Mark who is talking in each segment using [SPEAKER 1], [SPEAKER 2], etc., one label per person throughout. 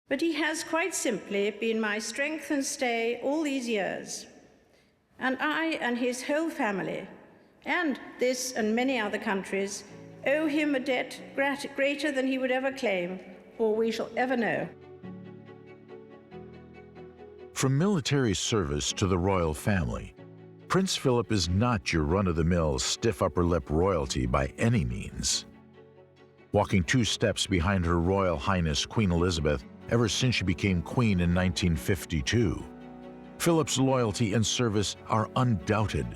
[SPEAKER 1] But he has quite simply been my strength and stay all these years. And I and his whole family, and this and many other countries, owe him a debt greater than he would ever claim, or we shall ever know.
[SPEAKER 2] From military service to the royal family, Prince Philip is not your run-of-the-mill stiff upper lip royalty by any means. Walking 2 steps behind Her Royal Highness Queen Elizabeth ever since she became queen in 1952, Philip's loyalty and service are undoubted.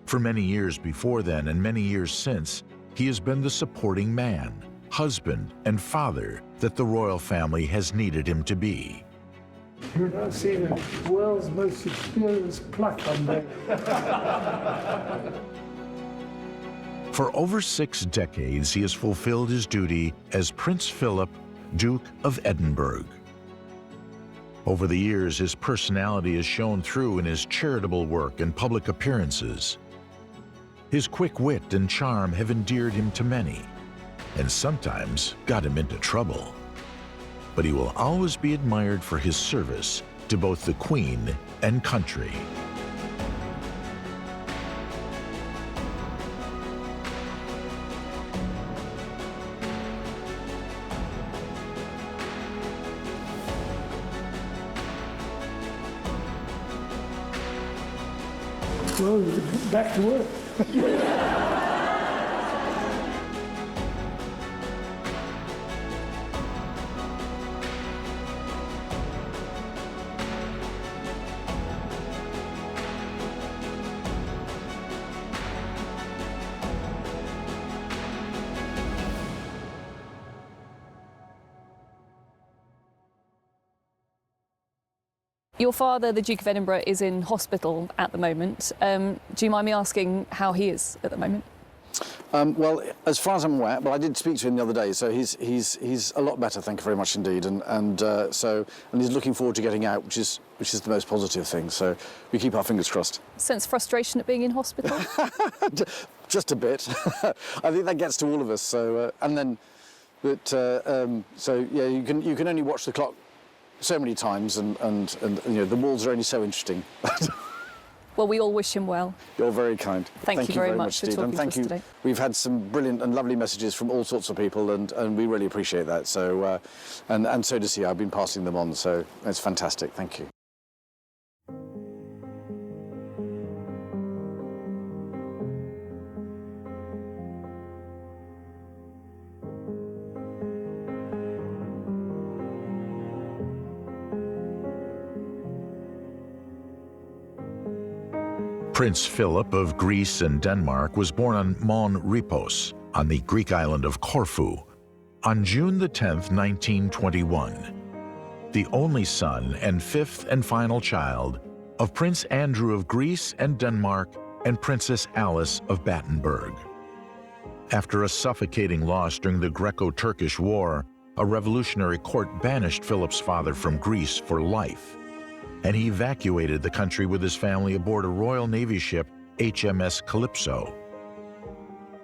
[SPEAKER 2] For many years before then and many years since, he has been the supporting man, husband, and father that the royal family has needed him to be.
[SPEAKER 3] You're not seeing the world's most experienced pluck on there.
[SPEAKER 2] For over 6 decades, he has fulfilled his duty as Prince Philip, Duke of Edinburgh. Over the years, his personality has shown through in his charitable work and public appearances. His quick wit and charm have endeared him to many, and sometimes got him into trouble. But he will always be admired for his service to both the Queen and country.
[SPEAKER 3] Well, back to work.
[SPEAKER 4] Your father, the Duke of Edinburgh, is in hospital at the moment. Do you mind me asking how he is at the moment?
[SPEAKER 5] Well, as far as I'm aware, well, I did speak to him the other day, so he's a lot better, thank you very much indeed, and he's looking forward to getting out, which is the most positive thing. So we keep our fingers crossed.
[SPEAKER 4] Sense frustration at being in hospital?
[SPEAKER 5] Just a bit. I think that gets to all of us. So so yeah, you can only watch the clock so many times, and you know, the walls are only so interesting.
[SPEAKER 4] Well, we all wish him well.
[SPEAKER 5] You're very kind.
[SPEAKER 4] Thank you very much for
[SPEAKER 5] Steve.
[SPEAKER 4] talking
[SPEAKER 5] And thank
[SPEAKER 4] to us
[SPEAKER 5] you.
[SPEAKER 4] today.
[SPEAKER 5] We've had some brilliant and lovely messages from all sorts of people, and we really appreciate that. So, and so does he. I've been passing them on, so it's fantastic. Thank you.
[SPEAKER 2] Prince Philip of Greece and Denmark was born on Mons Ripos on the Greek island of Corfu on June the 10th, 1921, the only son and 5th and final child of Prince Andrew of Greece and Denmark and Princess Alice of Battenberg. After a suffocating loss during the Greco-Turkish War, a revolutionary court banished Philip's father from Greece for life, and he evacuated the country with his family aboard a Royal Navy ship, HMS Calypso.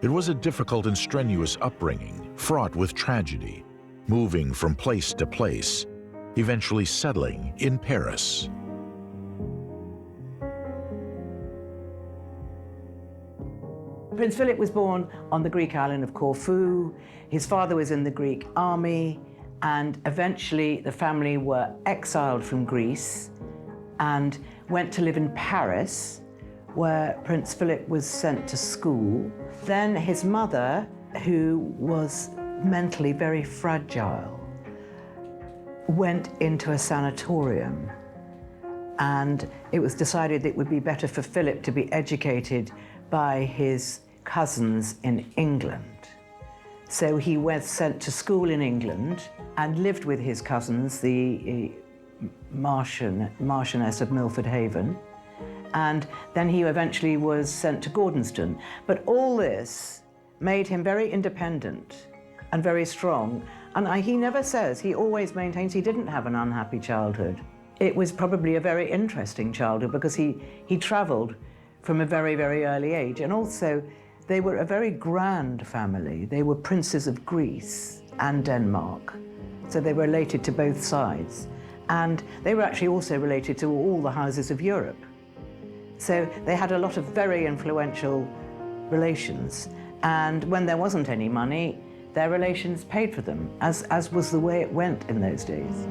[SPEAKER 2] It was a difficult and strenuous upbringing, fraught with tragedy, moving from place to place, eventually settling in Paris.
[SPEAKER 6] Prince Philip was born on the Greek island of Corfu. His father was in the Greek army, and eventually the family were exiled from Greece and went to live in Paris, where Prince Philip was sent to school. Then his mother, who was mentally very fragile, went into a sanatorium, and it was decided that it would be better for Philip to be educated by his cousins in England. So he was sent to school in England and lived with his cousins, the Marchioness of Milford Haven, and then he eventually was sent to Gordonston. But all this made him very independent and very strong, and he never says, he always maintains he didn't have an unhappy childhood. It was probably a very interesting childhood because he travelled from a very, very early age, and also they were a very grand family. They were princes of Greece and Denmark. So they were related to both sides. And they were actually also related to all the houses of Europe. So they had a lot of very influential relations. And when there wasn't any money, their relations paid for them, as was the way it went in those days.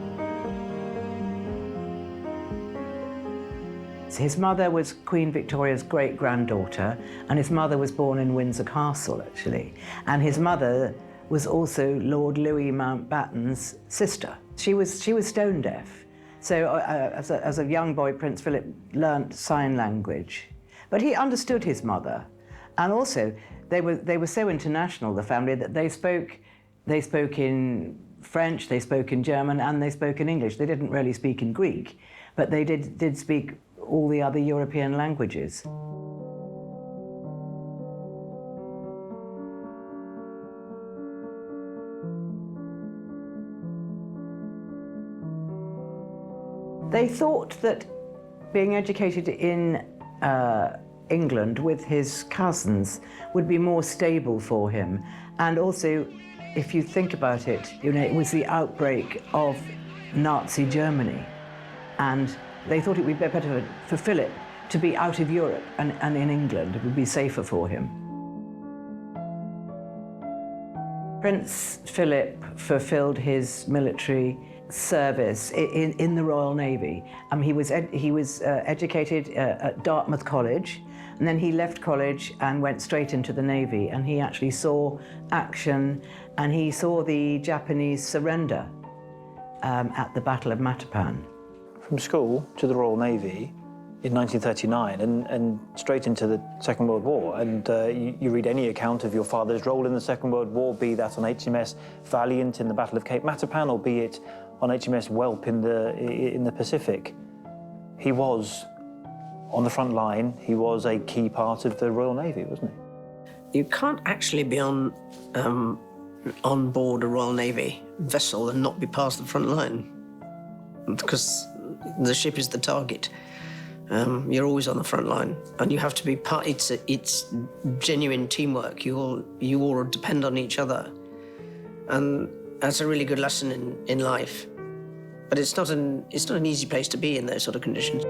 [SPEAKER 6] His mother was Queen Victoria's great-granddaughter, and his mother was born in Windsor Castle, actually. And his mother was also Lord Louis Mountbatten's sister. She was stone deaf. So as a young boy, Prince Philip learnt sign language. But he understood his mother. And also, they were so international, the family, that they spoke in French, they spoke in German, and they spoke in English. They didn't really speak in Greek, but they did speak all the other European languages. They thought that being educated in England with his cousins would be more stable for him. And also, if you think about it, it was the outbreak of Nazi Germany. And they thought it would be better for Philip to be out of Europe and in England. It would be safer for him. Prince Philip fulfilled his military service in the Royal Navy. He was educated at Dartmouth College, and then he left college and went straight into the Navy, and he actually saw action, and he saw the Japanese surrender at the Battle of Matapan.
[SPEAKER 7] From school to the Royal Navy in 1939 and straight into the Second World War. And you read any account of your father's role in the Second World War, be that on HMS Valiant in the Battle of Cape Matapan, or be it on HMS Whelp in the Pacific. He was on the front line. He was a key part of the Royal Navy, wasn't he?
[SPEAKER 8] You can't actually be on board a Royal Navy vessel and not be past the front line, because the ship is the target. You're always on the front line, and you have to be part. It's genuine teamwork. You all depend on each other, and that's a really good lesson in life. But it's not an easy place to be in those sort of conditions.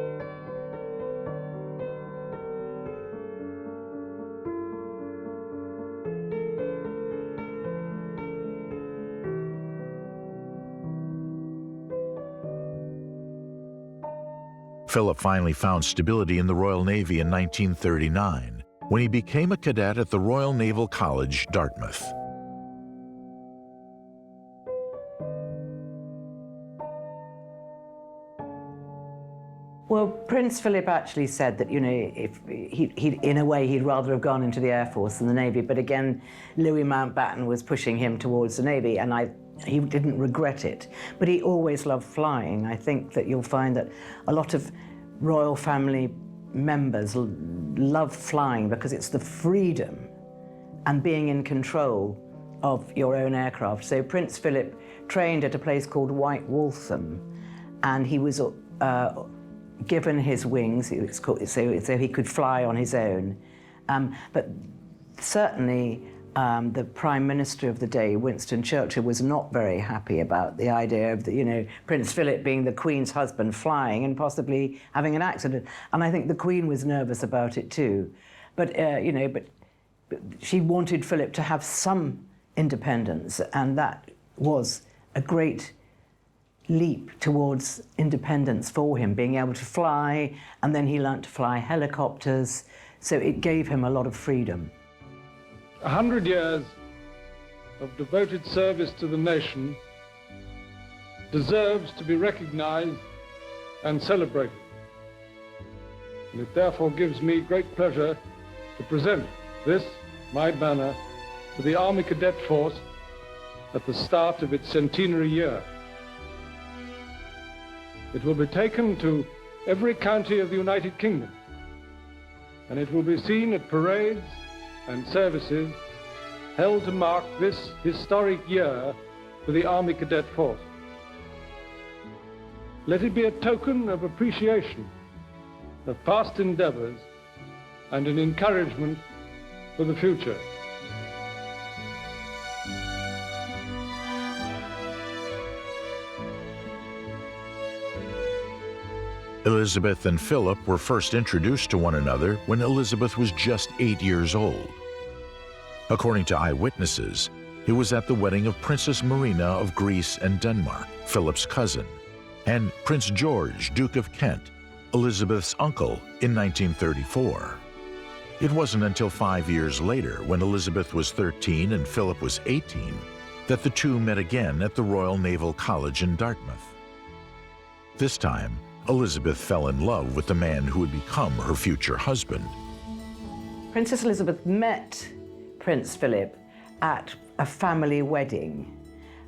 [SPEAKER 2] Philip finally found stability in the Royal Navy in 1939, when he became a cadet at the Royal Naval College, Dartmouth.
[SPEAKER 6] Well, Prince Philip actually said that, if in a way, he'd rather have gone into the Air Force than the Navy. But again, Louis Mountbatten was pushing him towards the Navy, and he didn't regret it. But he always loved flying. I think that you'll find that a lot of royal family members love flying because it's the freedom and being in control of your own aircraft. So Prince Philip trained at a place called White Waltham, and he was given his wings, so he could fly on his own. But certainly the Prime Minister of the day, Winston Churchill, was not very happy about the idea of Prince Philip being the Queen's husband flying and possibly having an accident. And I think the Queen was nervous about it too. But but she wanted Philip to have some independence, and that was a great leap towards independence for him, being able to fly, and then he learnt to fly helicopters, so it gave him a lot of freedom.
[SPEAKER 3] 100 years of devoted service to the nation deserves to be recognized and celebrated. And it therefore gives me great pleasure to present this, my banner, to the Army Cadet Force at the start of its centenary year. It will be taken to every county of the United Kingdom, and it will be seen at parades and services held to mark this historic year for the Army Cadet Force. Let it be a token of appreciation of past endeavors and an encouragement for the future.
[SPEAKER 2] Elizabeth and Philip were first introduced to one another when Elizabeth was just 8 years old. According to eyewitnesses, it was at the wedding of Princess Marina of Greece and Denmark, Philip's cousin, and Prince George, Duke of Kent, Elizabeth's uncle, in 1934. It wasn't until 5 years later, when Elizabeth was 13 and Philip was 18, that the two met again at the Royal Naval College in Dartmouth. This time, Elizabeth fell in love with the man who would become her future husband.
[SPEAKER 6] Princess Elizabeth met Prince Philip at a family wedding,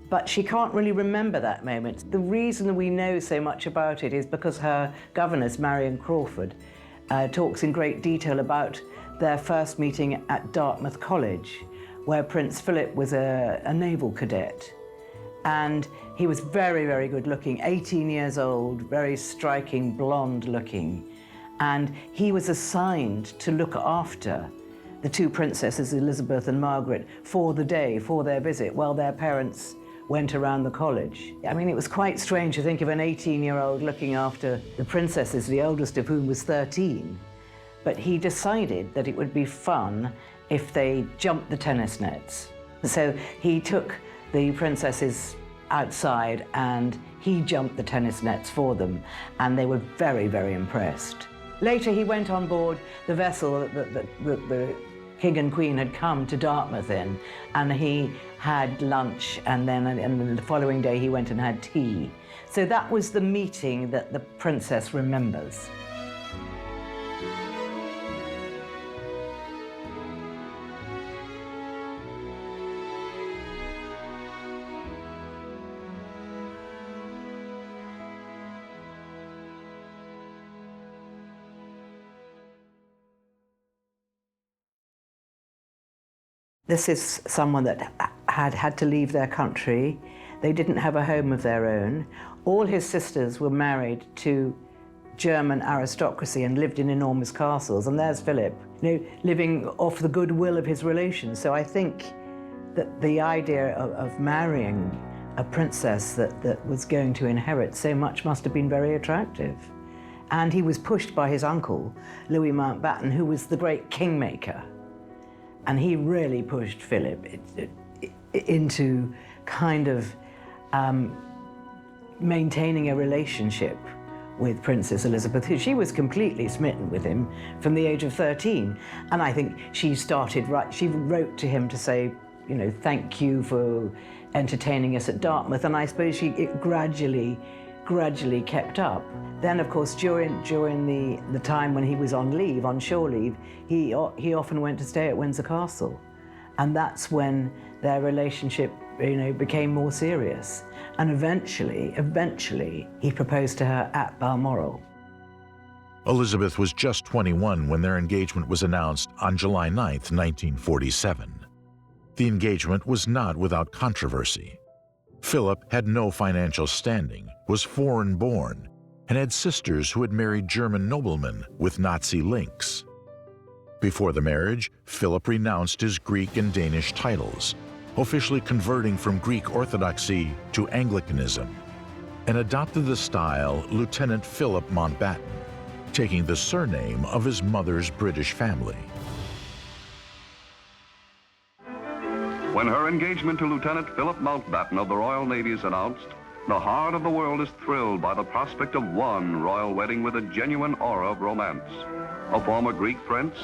[SPEAKER 6] but she can't really remember that moment. The reason we know so much about it is because her governess, Marion Crawford, talks in great detail about their first meeting at Dartmouth College, where Prince Philip was a naval cadet. And he was very, very good looking, 18 years old, very striking, blonde looking. And he was assigned to look after the two princesses, Elizabeth and Margaret, for the day, for their visit, while their parents went around the college. I mean, it was quite strange to think of an 18-year-old looking after the princesses, the oldest of whom was 13. But he decided that it would be fun if they jumped the tennis nets. So he took the princesses outside and he jumped the tennis nets for them, and they were very, very impressed. Later he went on board the vessel that the King and Queen had come to Dartmouth in, and he had lunch, and then the following day he went and had tea. So that was the meeting that the princess remembers. This is someone that had to leave their country. They didn't have a home of their own. All his sisters were married to German aristocracy and lived in enormous castles. And there's Philip, living off the goodwill of his relations. So I think that the idea of marrying a princess that was going to inherit so much must have been very attractive. And he was pushed by his uncle, Louis Mountbatten, who was the great kingmaker. And he really pushed Philip into kind of maintaining a relationship with Princess Elizabeth, who she was completely smitten with him from the age of 13. And I think she wrote to him to say, thank you for entertaining us at Dartmouth. And I suppose it gradually kept up. Then, of course, during the time when he was on leave, on shore leave, he often went to stay at Windsor Castle. And that's when their relationship, became more serious. And eventually, he proposed to her at Balmoral.
[SPEAKER 2] Elizabeth was just 21 when their engagement was announced on July 9th, 1947. The engagement was not without controversy. Philip had no financial standing, was foreign-born, and had sisters who had married German noblemen with Nazi links. Before the marriage, Philip renounced his Greek and Danish titles, officially converting from Greek Orthodoxy to Anglicanism, and adopted the style Lieutenant Philip Mountbatten, taking the surname of his mother's British family.
[SPEAKER 9] When her engagement to Lieutenant Philip Mountbatten of the Royal Navy is announced, the heart of the world is thrilled by the prospect of one royal wedding with a genuine aura of romance. A former Greek prince,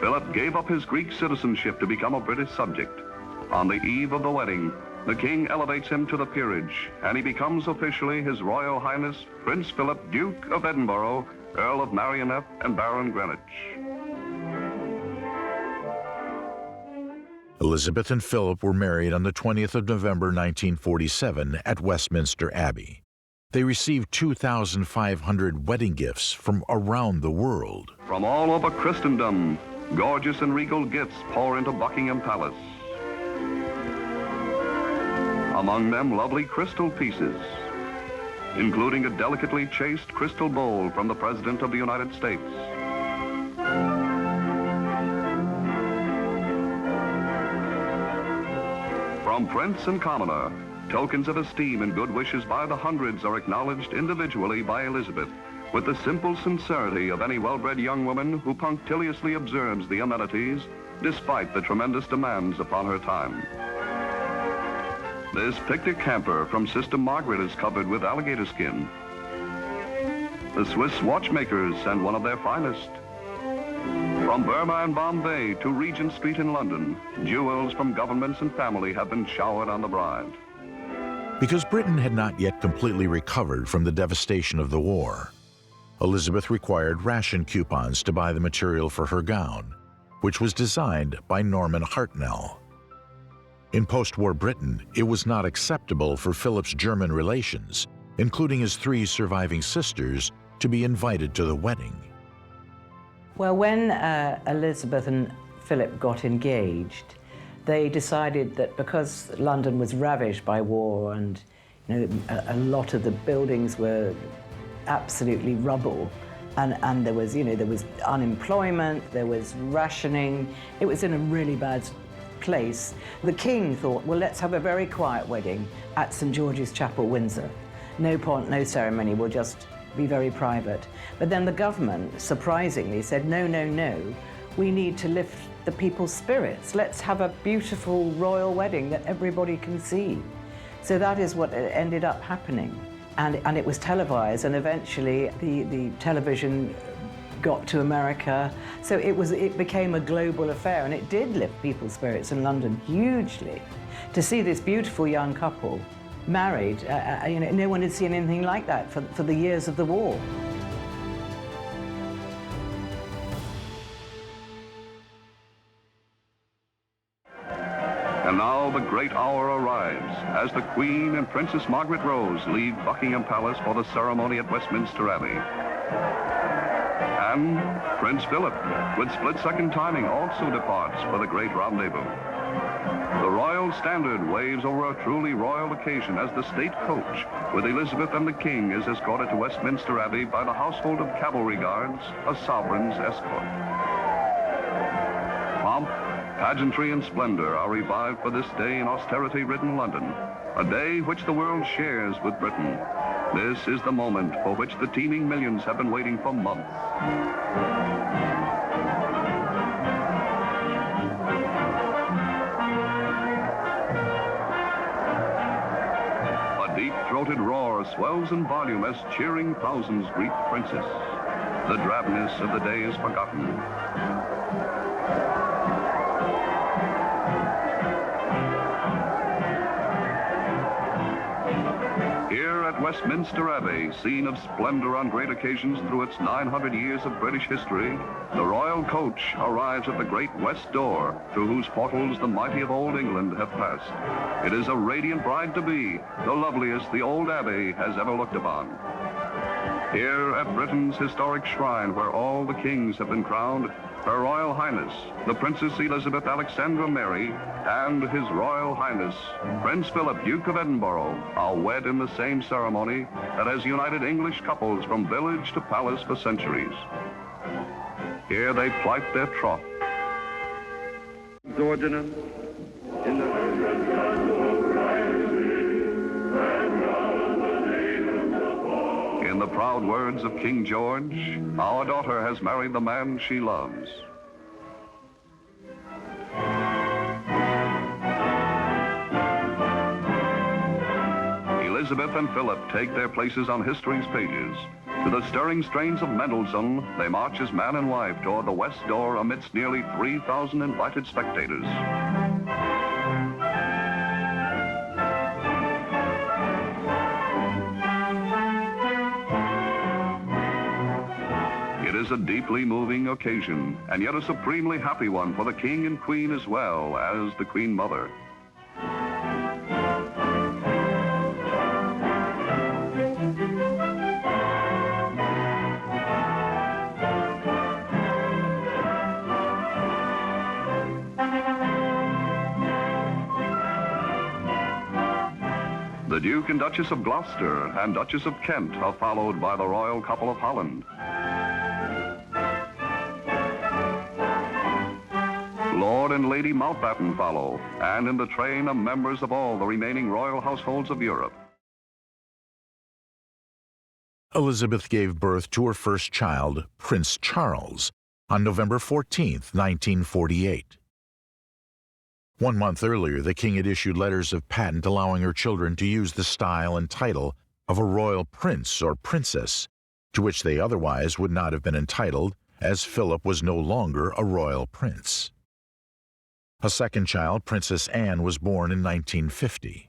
[SPEAKER 9] Philip gave up his Greek citizenship to become a British subject. On the eve of the wedding, the king elevates him to the peerage, and he becomes officially His Royal Highness Prince Philip, Duke of Edinburgh, Earl of Merioneth, and Baron Greenwich.
[SPEAKER 2] Elizabeth and Philip were married on the 20th of November 1947 at Westminster Abbey. They received 2,500 wedding gifts from around the world.
[SPEAKER 9] From all over Christendom, gorgeous and regal gifts pour into Buckingham Palace. Among them, lovely crystal pieces, including a delicately chased crystal bowl from the President of the United States. From prince and commoner, tokens of esteem and good wishes by the hundreds are acknowledged individually by Elizabeth with the simple sincerity of any well-bred young woman who punctiliously observes the amenities despite the tremendous demands upon her time. This picnic hamper from Sister Margaret is covered with alligator skin. The Swiss watchmakers send one of their finest. From Burma and Bombay to Regent Street in London, jewels from governments and family have been showered on the bride.
[SPEAKER 2] Because Britain had not yet completely recovered from the devastation of the war, Elizabeth required ration coupons to buy the material for her gown, which was designed by Norman Hartnell. In post-war Britain, it was not acceptable for Philip's German relations, including his 3 surviving sisters, to be invited to the wedding.
[SPEAKER 6] Well, when Elizabeth and Philip got engaged, they decided that because London was ravaged by war and a lot of the buildings were absolutely rubble, and there was unemployment, there was rationing, it was in a really bad place. The king thought, well, let's have a very quiet wedding at St. George's Chapel, Windsor. No pomp, no ceremony, we'll just be very private. But then the government, surprisingly, said, no, no, no, we need to lift the people's spirits. Let's have a beautiful royal wedding that everybody can see. So that is what ended up happening. And it was televised, and eventually the television got to America. So it became a global affair, and it did lift people's spirits in London hugely. To see this beautiful young couple married, no one had seen anything like that for the years of the war.
[SPEAKER 9] And now the great hour arrives as the Queen and Princess Margaret Rose leave Buckingham Palace for the ceremony at Westminster Abbey. And Prince Philip, with split-second timing, also departs for the great rendezvous. The royal standard waves over a truly royal occasion as the state coach with Elizabeth and the King is escorted to Westminster Abbey by the household of cavalry guards, a sovereign's escort. Pomp, pageantry, and splendor are revived for this day in austerity-ridden London, a day which the world shares with Britain. This is the moment for which the teeming millions have been waiting for months. A deep-throated roar swells in volume as cheering thousands greet the princess. The drabness of the day is forgotten. Here at Westminster Abbey, scene of splendor on great occasions through its 900 years of British history, the royal coach arrives at the great west door, through whose portals the mighty of old England have passed. It is a radiant bride-to-be, the loveliest the old Abbey has ever looked upon. Here at Britain's historic shrine, where all the kings have been crowned, Her Royal Highness, the Princess Elizabeth Alexandra Mary, and His Royal Highness, Prince Philip, Duke of Edinburgh, are wed in the same ceremony that has united English couples from village to palace for centuries. Here they plight their troth.
[SPEAKER 3] Ordinance in
[SPEAKER 9] In the proud words of King George, our daughter has married the man she loves. Elizabeth and Philip take their places on history's pages. To the stirring strains of Mendelssohn, they march as man and wife toward the west door amidst nearly 3,000 invited spectators. It is a deeply moving occasion, and yet a supremely happy one for the King and Queen as well as the Queen Mother. The Duke and Duchess of Gloucester and Duchess of Kent are followed by the royal couple of Holland. Lord and Lady Mountbatten follow, and in the train are members of all the remaining royal households of Europe.
[SPEAKER 2] Elizabeth gave birth to her first child, Prince Charles, on November 14, 1948. 1 month earlier, the king had issued letters of patent allowing her children to use the style and title of a royal prince or princess, to which they otherwise would not have been entitled, as Philip was no longer a royal prince. A second child, Princess Anne, was born in 1950.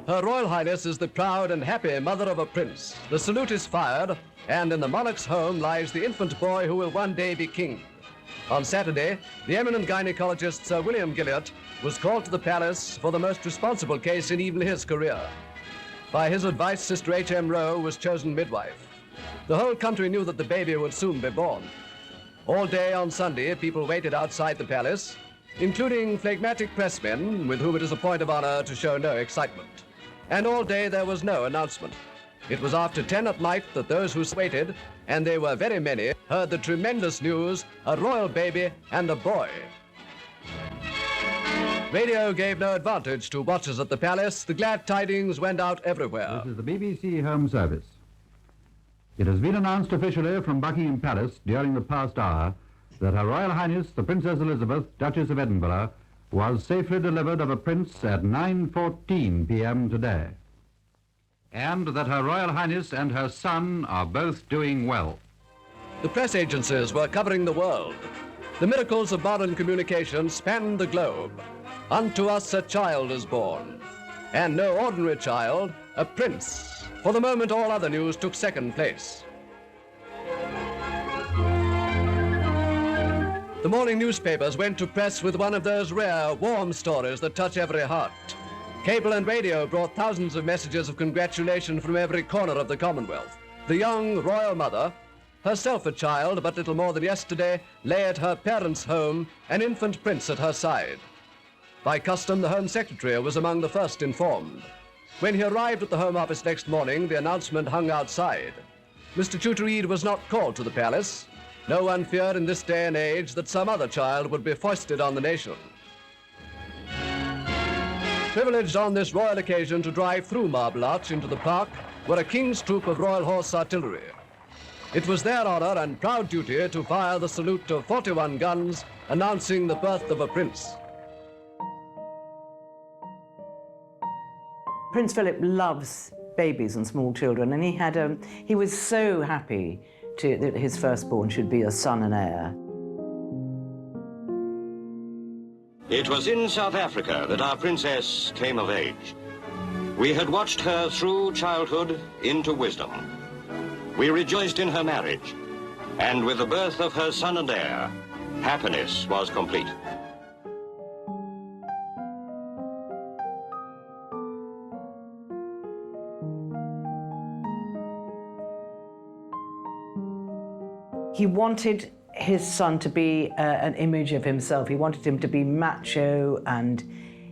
[SPEAKER 10] Her Royal Highness is the proud and happy mother of a prince. The salute is fired, and in the monarch's home lies the infant boy who will one day be king. On Saturday, the eminent gynecologist Sir William Gilliatt was called to the palace for the most responsible case in even his career. By his advice, Sister H.M. Rowe was chosen midwife. The whole country knew that the baby would soon be born. All day on Sunday, people waited outside the palace, including phlegmatic pressmen with whom it is a point of honor to show no excitement. And all day there was no announcement. It was after 10 at night that those who waited, and they were very many, heard the tremendous news, a royal baby and a boy. Radio gave no advantage to watchers at the palace. The glad tidings went out everywhere.
[SPEAKER 11] This is the BBC Home Service. It has been announced officially from Buckingham Palace during the past hour that Her Royal Highness, the Princess Elizabeth, Duchess of Edinburgh, was safely delivered of a prince at 9:14 p.m. today, and that Her Royal Highness and her son are both doing well.
[SPEAKER 10] The press agencies were covering the world. The miracles of modern communication spanned the globe. Unto us a child is born, and no ordinary child, a prince. For the moment, all other news took second place. The morning newspapers went to press with one of those rare, warm stories that touch every heart. Cable and radio brought thousands of messages of congratulation from every corner of the Commonwealth. The young royal mother, herself a child but little more than yesterday, lay at her parents' home, an infant prince at her side. By custom, the Home Secretary was among the first informed. When he arrived at the Home Office next morning, the announcement hung outside. Mr. Chuter was not called to the palace. No one feared in this day and age that some other child would be foisted on the nation. Privileged on this royal occasion to drive through Marble Arch into the park were a king's troop of Royal Horse Artillery. It was their honor and proud duty to fire the salute of 41 guns announcing the birth of a prince.
[SPEAKER 6] Prince Philip loves babies and small children, and he was so happy that his firstborn should be a son and heir.
[SPEAKER 12] It was in South Africa that our princess came of age. We had watched her through childhood into wisdom. We rejoiced in her marriage, and with the birth of her son and heir, happiness was complete.
[SPEAKER 6] He wanted his son to be an image of himself. He wanted him to be macho, and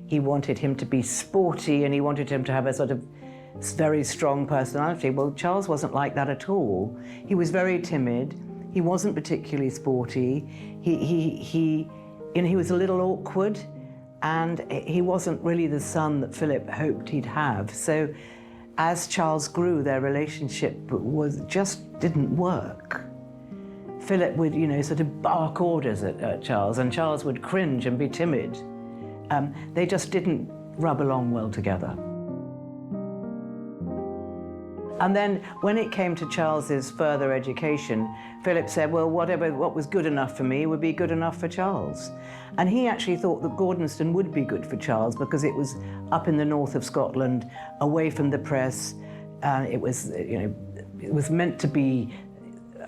[SPEAKER 6] he wanted him to be sporty, and he wanted him to have a sort of very strong personality. Well, Charles wasn't like that at all. He was very timid. He wasn't particularly sporty. He was a little awkward, and he wasn't really the son that Philip hoped he'd have. So as Charles grew, their relationship just didn't work. Philip would, sort of bark orders at Charles, and Charles would cringe and be timid. They just didn't rub along well together. And then when it came to Charles's further education, Philip said, well, what was good enough for me would be good enough for Charles. And he actually thought that Gordonston would be good for Charles because it was up in the north of Scotland, away from the press. It was meant to be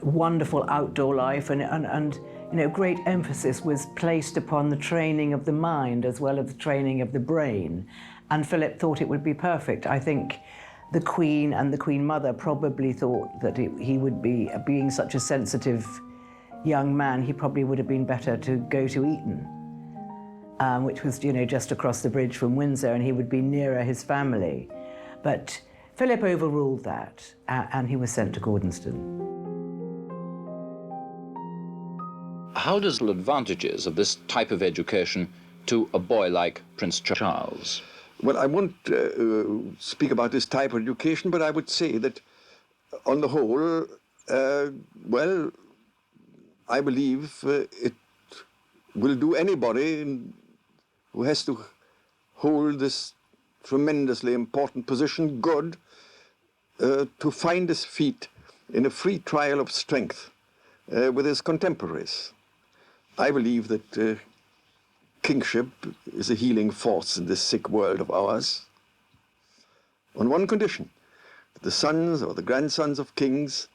[SPEAKER 6] wonderful outdoor life, and great emphasis was placed upon the training of the mind as well as the training of the brain. And Philip thought it would be perfect. I think the Queen and the Queen Mother probably thought that he would be, being such a sensitive young man, he probably would have been better to go to Eton. which was, just across the bridge from Windsor, and he would be nearer his family. But Philip overruled that, and he was sent to Gordonston.
[SPEAKER 13] How does the advantages of this type of education to a boy like Prince Charles?
[SPEAKER 14] Well, I won't speak about this type of education, but I would say that, on the whole, well, I believe it will do anybody who has to hold this tremendously important position good to find his feet in a free trial of strength with his contemporaries. I believe that kingship is a healing force in this sick world of ours, on one condition, that the sons or the grandsons of kings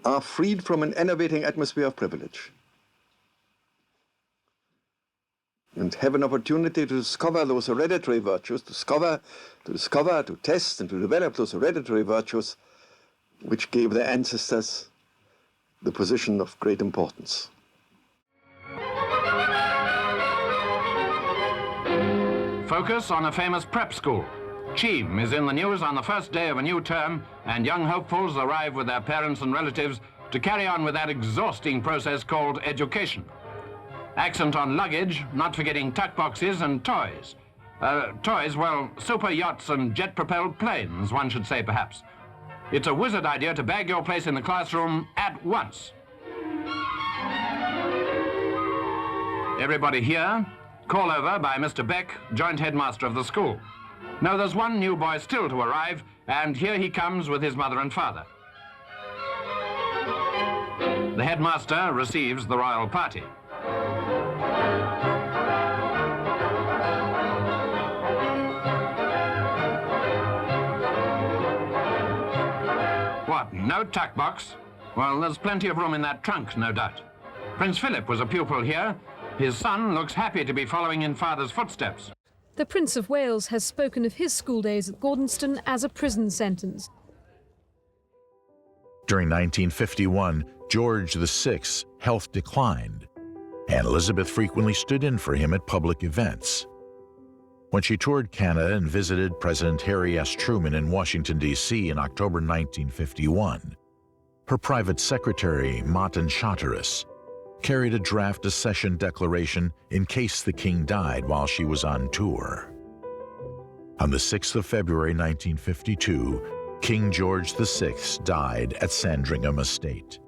[SPEAKER 14] are freed from an enervating atmosphere of privilege and have an opportunity to discover those hereditary virtues, to test and to develop those hereditary virtues which gave their ancestors the position of great importance.
[SPEAKER 11] Focus on a famous prep school. Cheam is in the news on the first day of a new term, and young hopefuls arrive with their parents and relatives to carry on with that exhausting process called education. Accent on luggage, not forgetting tuck boxes and toys. Toys, well, super yachts and jet-propelled planes, one should say, perhaps. It's a wizard idea to bag your place in the classroom at once. Everybody here? Call over by Mr. Beck, joint headmaster of the school. No, there's one new boy still to arrive, and here he comes with his mother and father. The headmaster receives the royal party. What, no tuck box? Well, there's plenty of room in that trunk, no doubt. Prince Philip was a pupil here. His son looks happy to be following in father's footsteps.
[SPEAKER 15] The Prince of Wales has spoken of his school days at Gordonston as a prison sentence.
[SPEAKER 2] During 1951, George VI's health declined, and Elizabeth frequently stood in for him at public events. When she toured Canada and visited President Harry S. Truman in Washington, D.C. in October 1951, her private secretary, Martin Charteris, carried a draft accession declaration in case the king died while she was on tour. On the 6th of February 1952, King George VI died at Sandringham Estate.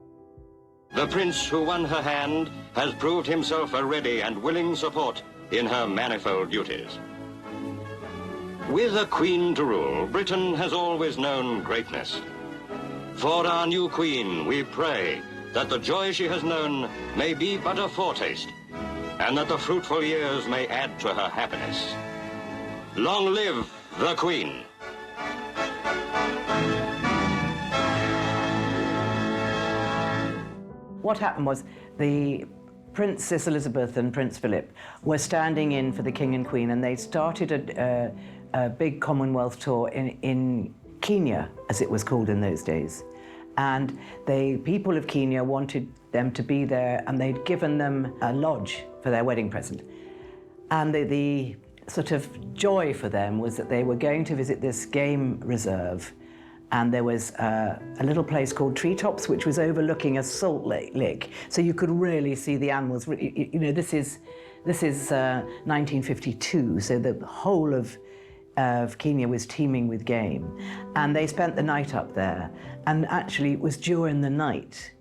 [SPEAKER 12] The prince who won her hand has proved himself a ready and willing support in her manifold duties. With a queen to rule, Britain has always known greatness. For our new queen, we pray that the joy she has known may be but a foretaste, and that the fruitful years may add to her happiness. Long live the Queen!
[SPEAKER 6] What happened was the Princess Elizabeth and Prince Philip were standing in for the King and Queen, and they started a big Commonwealth tour in Kenya, as it was called in those days. And the people of Kenya wanted them to be there, and they'd given them a lodge for their wedding present. And the sort of joy for them was that they were going to visit this game reserve, and there was a little place called Treetops, which was overlooking a salt lick, so you could really see the animals. You know, this is 1952, so the whole of Kenya was teeming with game, and they spent the night up there. And actually, it was during the night,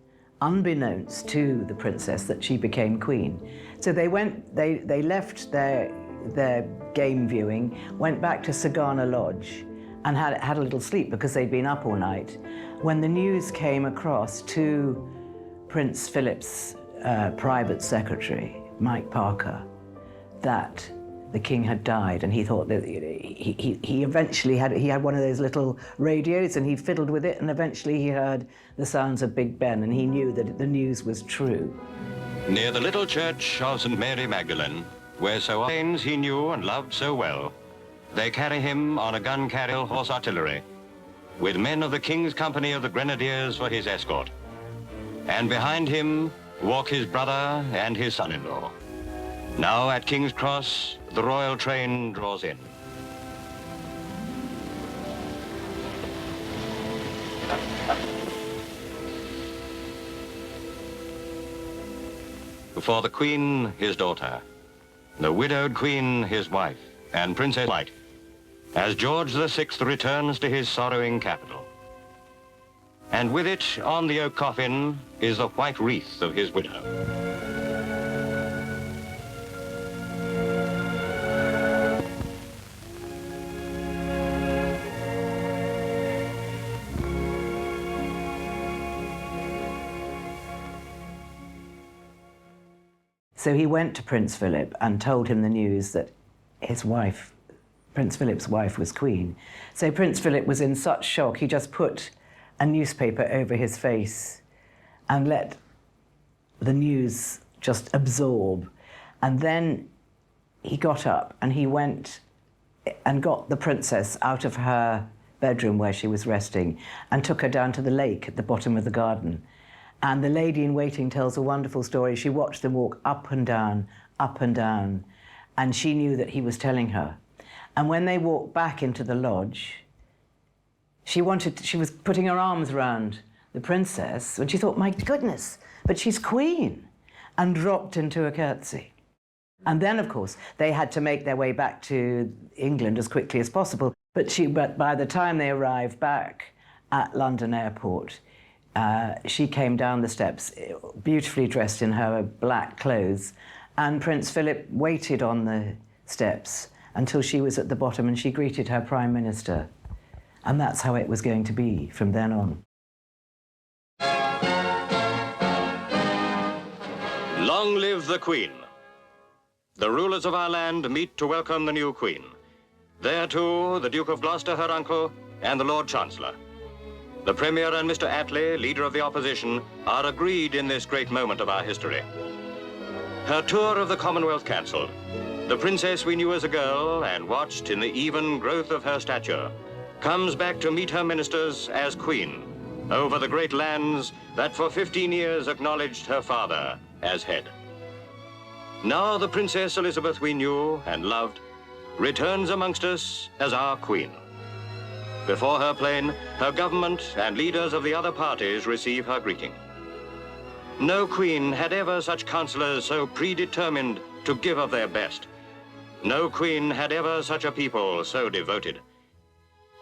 [SPEAKER 6] unbeknownst to the princess, that she became queen. So they left their game viewing, went back to Sagana Lodge, and had a little sleep because they'd been up all night. When the news came across to Prince Philip's private secretary, Mike Parker, that the king had died, and he thought that he eventually had one of those little radios, and he fiddled with it, and eventually he heard the sounds of Big Ben, and he knew that the news was true.
[SPEAKER 12] Near the little church of St. Mary Magdalene, where so often he knew and loved so well, they carry him on a gun-carrier horse artillery, with men of the King's Company of the Grenadiers for his escort. And behind him walk his brother and his son-in-law. Now at King's Cross, the royal train draws in. For the Queen, his daughter, the widowed Queen, his wife, and Princess White, as George VI returns to his sorrowing capital. And with it, on the oak coffin, is the white wreath of his widow.
[SPEAKER 6] So he went to Prince Philip and told him the news that his wife, Prince Philip's wife, was Queen. So Prince Philip was in such shock, he just put a newspaper over his face and let the news just absorb. And then he got up and he went and got the princess out of her bedroom where she was resting and took her down to the lake at the bottom of the garden. And the lady in waiting tells a wonderful story. She watched them walk up and down, and she knew that he was telling her. And when they walked back into the lodge, she was putting her arms around the princess, and she thought, my goodness, but she's Queen, and dropped into a curtsy. And then, of course, they had to make their way back to England as quickly as possible. But by the time they arrived back at London Airport, she came down the steps, beautifully dressed in her black clothes, and Prince Philip waited on the steps until she was at the bottom and she greeted her Prime Minister. And that's how it was going to be from then on.
[SPEAKER 12] Long live the Queen. The rulers of our land meet to welcome the new Queen. There, too, the Duke of Gloucester, her uncle, and the Lord Chancellor. The Premier and Mr. Attlee, leader of the opposition, are agreed in this great moment of our history. Her tour of the Commonwealth cancelled. The princess we knew as a girl and watched in the even growth of her stature comes back to meet her ministers as Queen over the great lands that for 15 years acknowledged her father as head. Now the Princess Elizabeth we knew and loved returns amongst us as our Queen. Before her plane, her government and leaders of the other parties receive her greeting. No Queen had ever such councillors so predetermined to give of their best. No Queen had ever such a people so devoted.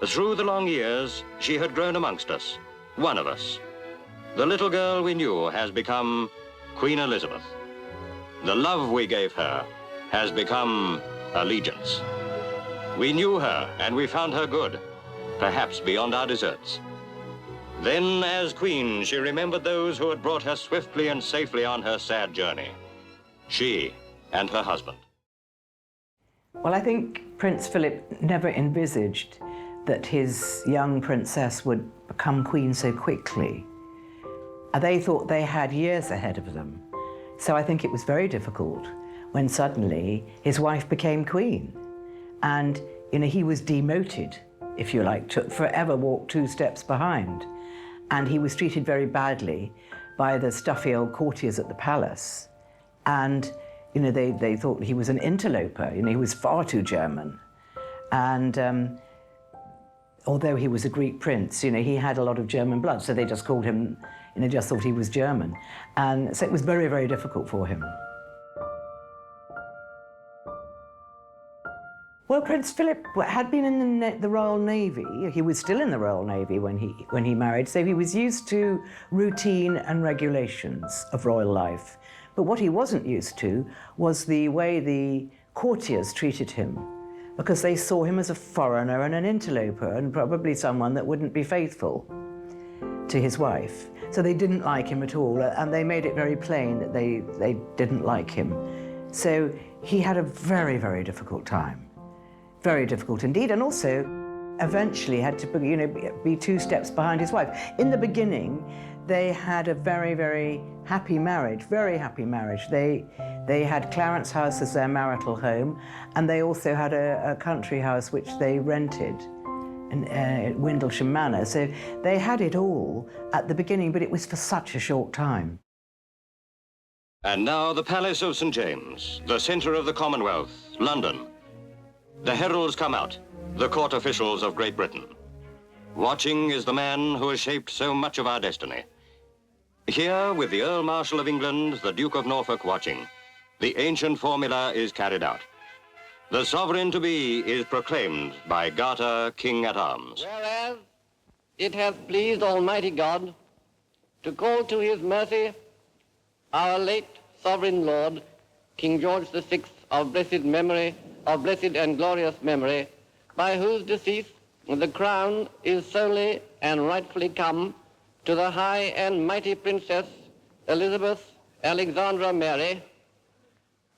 [SPEAKER 12] Through the long years, she had grown amongst us, one of us. The little girl we knew has become Queen Elizabeth. The love we gave her has become allegiance. We knew her and we found her good, perhaps beyond our deserts. Then, as Queen, she remembered those who had brought her swiftly and safely on her sad journey. She and her husband.
[SPEAKER 6] Well, I think Prince Philip never envisaged that his young princess would become Queen so quickly. They thought they had years ahead of them. So I think it was very difficult when suddenly his wife became Queen. And, he was demoted, if you like, forever walked 2 steps behind. And he was treated very badly by the stuffy old courtiers at the palace. And, they thought he was an interloper. He was far too German. And although he was a Greek prince, he had a lot of German blood, so they just called him, just thought he was German. And so it was very, very difficult for him. Well, Prince Philip had been in the Royal Navy. He was still in the Royal Navy when he married, so he was used to routine and regulations of royal life. But what he wasn't used to was the way the courtiers treated him, because they saw him as a foreigner and an interloper and probably someone that wouldn't be faithful to his wife. So they didn't like him at all, and they made it very plain that they didn't like him. So he had a very, very difficult time. Very difficult indeed, and also eventually had to be 2 steps behind his wife. In the beginning, they had a very, very happy marriage, very happy marriage. They had Clarence House as their marital home, and they also had a country house which they rented in Windlesham Manor. So they had it all at the beginning, but it was for such a short time.
[SPEAKER 12] And now the Palace of St. James, the centre of the Commonwealth, London. The heralds come out, the court officials of Great Britain. Watching is the man who has shaped so much of our destiny. Here, with the Earl Marshal of England, the Duke of Norfolk watching, the ancient formula is carried out. The sovereign-to-be is proclaimed by Garter, King-at-Arms.
[SPEAKER 16] Whereas it hath pleased Almighty God to call to his mercy our late sovereign lord, King George VI of blessed memory, of blessed and glorious memory, by whose decease the crown is solely and rightfully come to the high and mighty Princess Elizabeth Alexandra Mary.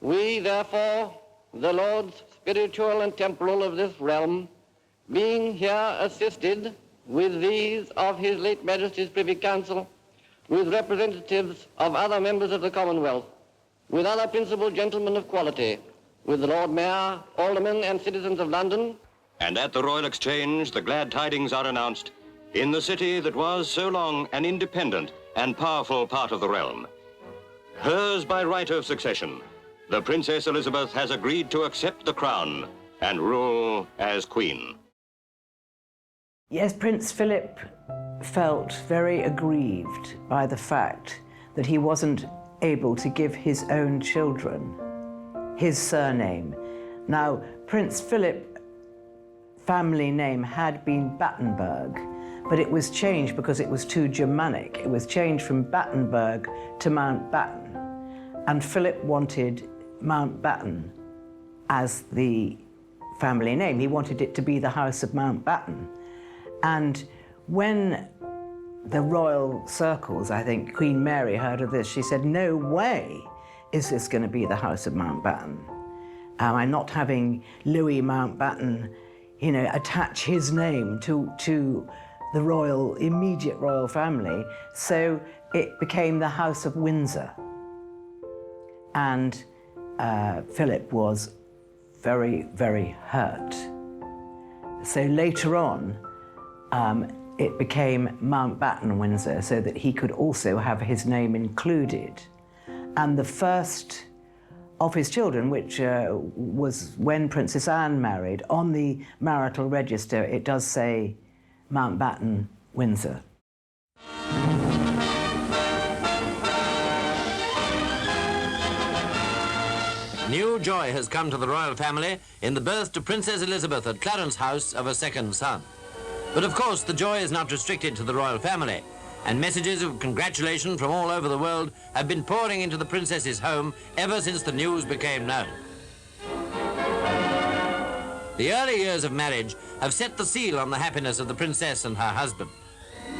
[SPEAKER 16] We, therefore, the lords spiritual and temporal of this realm, being here assisted with these of His late Majesty's Privy Council, with representatives of other members of the Commonwealth, with other principal gentlemen of quality, with the Lord Mayor, aldermen and citizens of London.
[SPEAKER 12] And at the Royal Exchange, the glad tidings are announced in the city that was so long an independent and powerful part of the realm. Hers by right of succession, the Princess Elizabeth has agreed to accept the crown and rule as Queen.
[SPEAKER 6] Yes, Prince Philip felt very aggrieved by the fact that he wasn't able to give his own children his surname. Now, Prince Philip's family name had been Battenberg, but it was changed because it was too Germanic. It was changed from Battenberg to Mountbatten, and Philip wanted Mountbatten as the family name. He wanted it to be the House of Mountbatten. And when the royal circles, I think Queen Mary heard of this, she said, "No way is this going to be the House of Mountbatten. I'm not having Louis Mountbatten, you know, attach his name to the immediate royal family." So it became the House of Windsor. And Philip was very, very hurt. So later on, it became Mountbatten Windsor so that he could also have his name included. And the first of his children, which was when Princess Anne married, on the marital register, it does say Mountbatten Windsor.
[SPEAKER 17] New joy has come to the royal family in the birth to Princess Elizabeth at Clarence House of a second son. But of course, the joy is not restricted to the royal family, and messages of congratulation from all over the world have been pouring into the princess's home ever since the news became known. The early years of marriage have set the seal on the happiness of the princess and her husband.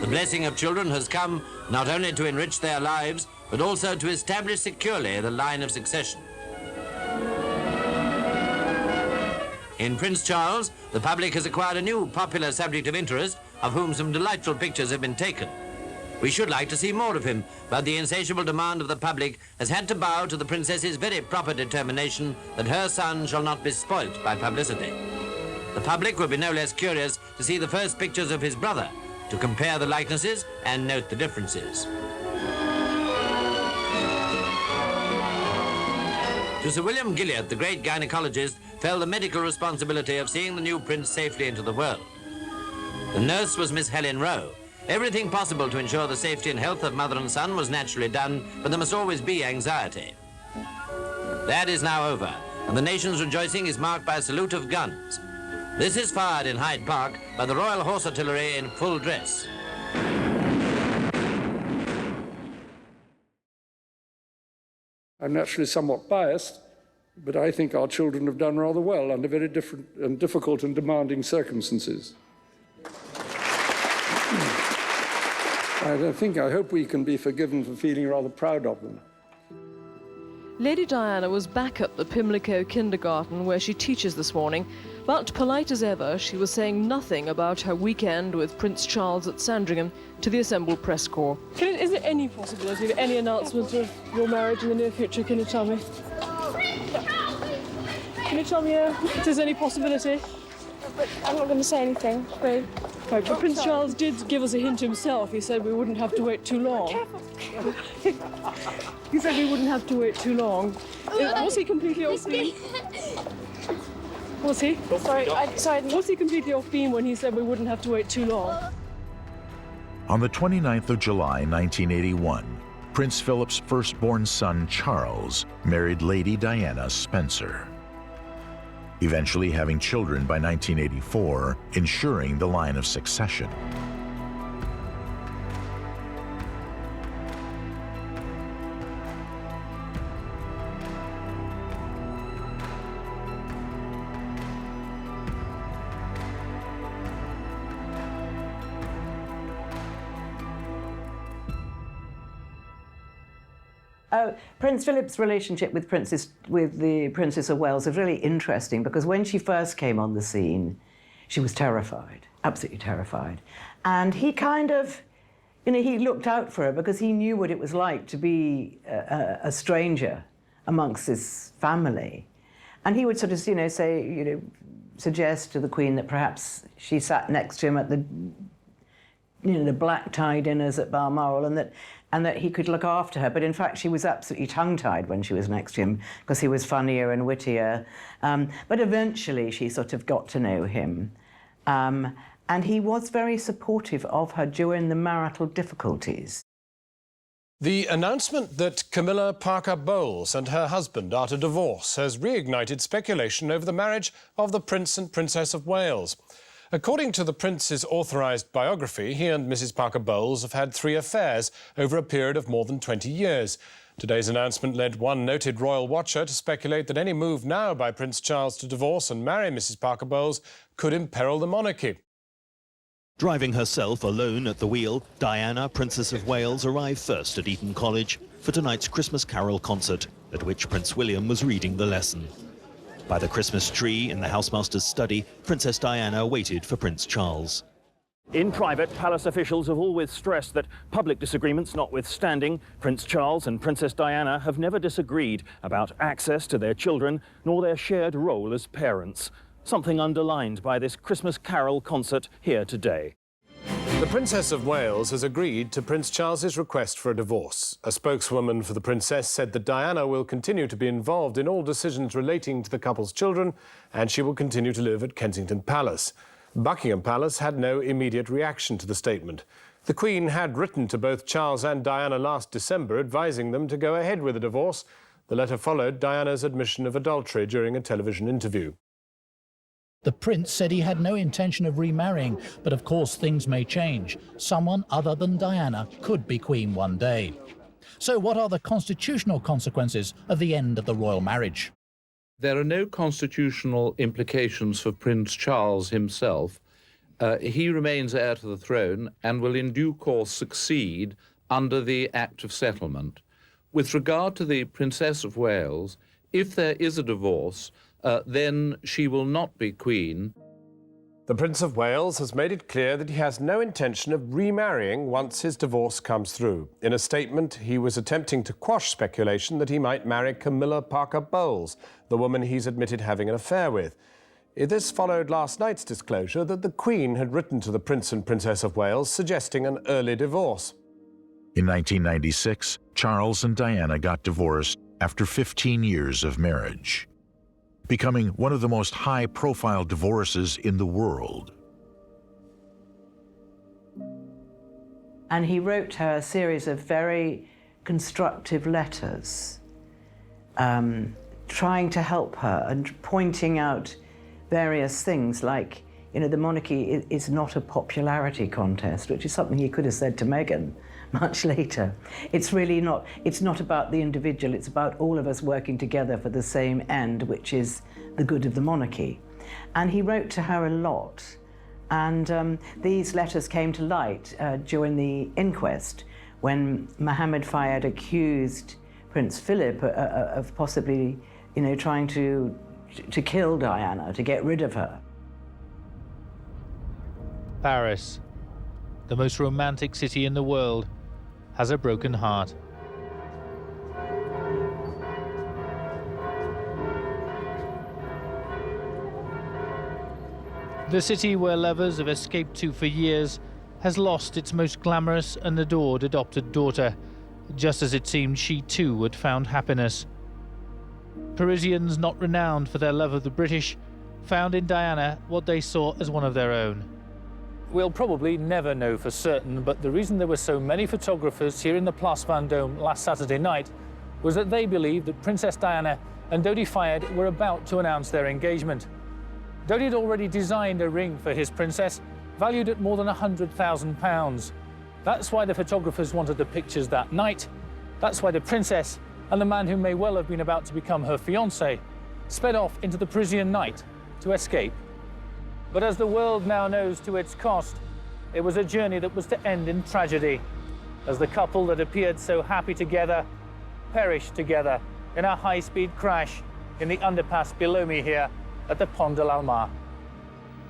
[SPEAKER 17] The blessing of children has come not only to enrich their lives, but also to establish securely the line of succession. In Prince Charles, the public has acquired a new popular subject of interest, of whom some delightful pictures have been taken. We should like to see more of him, but the insatiable demand of the public has had to bow to the princess's very proper determination that her son shall not be spoilt by publicity. The public will be no less curious to see the first pictures of his brother, to compare the likenesses and note the differences. To Sir William Gilliatt, the great gynecologist, fell the medical responsibility of seeing the new prince safely into the world. The nurse was Miss Helen Rowe. Everything possible to ensure the safety and health of mother and son was naturally done, but there must always be anxiety. That is now over, and the nation's rejoicing is marked by a salute of guns. This is fired in Hyde Park by the Royal Horse Artillery in full dress.
[SPEAKER 3] I'm naturally somewhat biased, but I think our children have done rather well under very different and difficult and demanding circumstances. I hope we can be forgiven for feeling rather proud of them.
[SPEAKER 15] Lady Diana was back at the Pimlico kindergarten where she teaches this morning, but polite as ever, she was saying nothing about her weekend with Prince Charles at Sandringham to the assembled press corps.
[SPEAKER 18] Is there any possibility of any announcement of your marriage in the near future? Can you tell me? Can you tell me if there's any possibility?
[SPEAKER 19] But I'm not going to say anything.
[SPEAKER 18] But Prince Charles did give us a hint himself. He said we wouldn't have to wait too long. He said we wouldn't have to wait too long. Was he completely off beam? Was he? Sorry. Was he completely off beam when he said we wouldn't have to wait too long?
[SPEAKER 2] On the 29th of July, 1981, Prince Philip's firstborn son, Charles, married Lady Diana Spencer, eventually having children by 1984, ensuring the line of succession.
[SPEAKER 6] Prince Philip's relationship with the Princess of Wales is really interesting because when she first came on the scene, she was terrified, absolutely terrified. And he kind of, he looked out for her because he knew what it was like to be a stranger amongst his family. And he would sort of, say, suggest to the Queen that perhaps she sat next to him at the black tie dinners at Balmoral and that he could look after her. But in fact, she was absolutely tongue-tied when she was next to him because he was funnier and wittier. But eventually, she sort of got to know him. And he was very supportive of her during the marital difficulties.
[SPEAKER 20] The announcement that Camilla Parker Bowles and her husband are to divorce has reignited speculation over the marriage of the Prince and Princess of Wales. According to the Prince's authorised biography, he and Mrs. Parker Bowles have had 3 affairs over a period of more than 20 years. Today's announcement led one noted royal watcher to speculate that any move now by Prince Charles to divorce and marry Mrs. Parker Bowles could imperil the monarchy.
[SPEAKER 21] Driving herself alone at the wheel, Diana, Princess of Wales, arrived first at Eton College for tonight's Christmas Carol concert, at which Prince William was reading the lesson. By the Christmas tree in the housemaster's study, Princess Diana waited for Prince Charles.
[SPEAKER 22] In private, palace officials have always stressed that, public disagreements notwithstanding, Prince Charles and Princess Diana have never disagreed about access to their children nor their shared role as parents, something underlined by this Christmas Carol concert here today.
[SPEAKER 20] The Princess of Wales has agreed to Prince Charles's request for a divorce. A spokeswoman for the Princess said that Diana will continue to be involved in all decisions relating to the couple's children, and she will continue to live at Kensington Palace. Buckingham Palace had no immediate reaction to the statement. The Queen had written to both Charles and Diana last December advising them to go ahead with a divorce. The letter followed Diana's admission of adultery during a television interview.
[SPEAKER 23] The Prince said he had no intention of remarrying, but of course things may change. Someone other than Diana could be Queen one day. So what are the constitutional consequences of the end of the royal marriage?
[SPEAKER 24] There are no constitutional implications for Prince Charles himself. He remains heir to the throne and will in due course succeed under the Act of Settlement. With regard to the Princess of Wales, if there is a divorce, then she will not be Queen.
[SPEAKER 20] The Prince of Wales has made it clear that he has no intention of remarrying once his divorce comes through. In a statement, he was attempting to quash speculation that he might marry Camilla Parker Bowles, the woman he's admitted having an affair with. This followed last night's disclosure that the Queen had written to the Prince and Princess of Wales suggesting an early divorce.
[SPEAKER 2] In 1996, Charles and Diana got divorced after 15 years of marriage, becoming one of the most high-profile divorces in the world.
[SPEAKER 6] And he wrote her a series of very constructive letters, trying to help her and pointing out various things like, the monarchy is not a popularity contest, which is something he could have said to Meghan much later. It's really not, it's not about the individual, it's about all of us working together for the same end, which is the good of the monarchy. And he wrote to her a lot. And these letters came to light during the inquest when Mohammed Fayed accused Prince Philip of possibly, trying to kill Diana, to get rid of her.
[SPEAKER 25] Paris, the most romantic city in the world, has a broken heart. The city where lovers have escaped to for years has lost its most glamorous and adored adopted daughter, just as it seemed she too had found happiness. Parisians not renowned for their love of the British found in Diana what they saw as one of their own. We'll probably never know for certain, but the reason there were so many photographers here in the Place Vendôme last Saturday night was that they believed that Princess Diana and Dodi Fayed were about to announce their engagement. Dodi had already designed a ring for his princess, valued at more than £100,000. That's why the photographers wanted the pictures that night. That's why the princess and the man who may well have been about to become her fiancé sped off into the Parisian night to escape. But as the world now knows to its cost, it was a journey that was to end in tragedy, as the couple that appeared so happy together perished together in a high-speed crash in the underpass below me here at the Pont de l'Alma.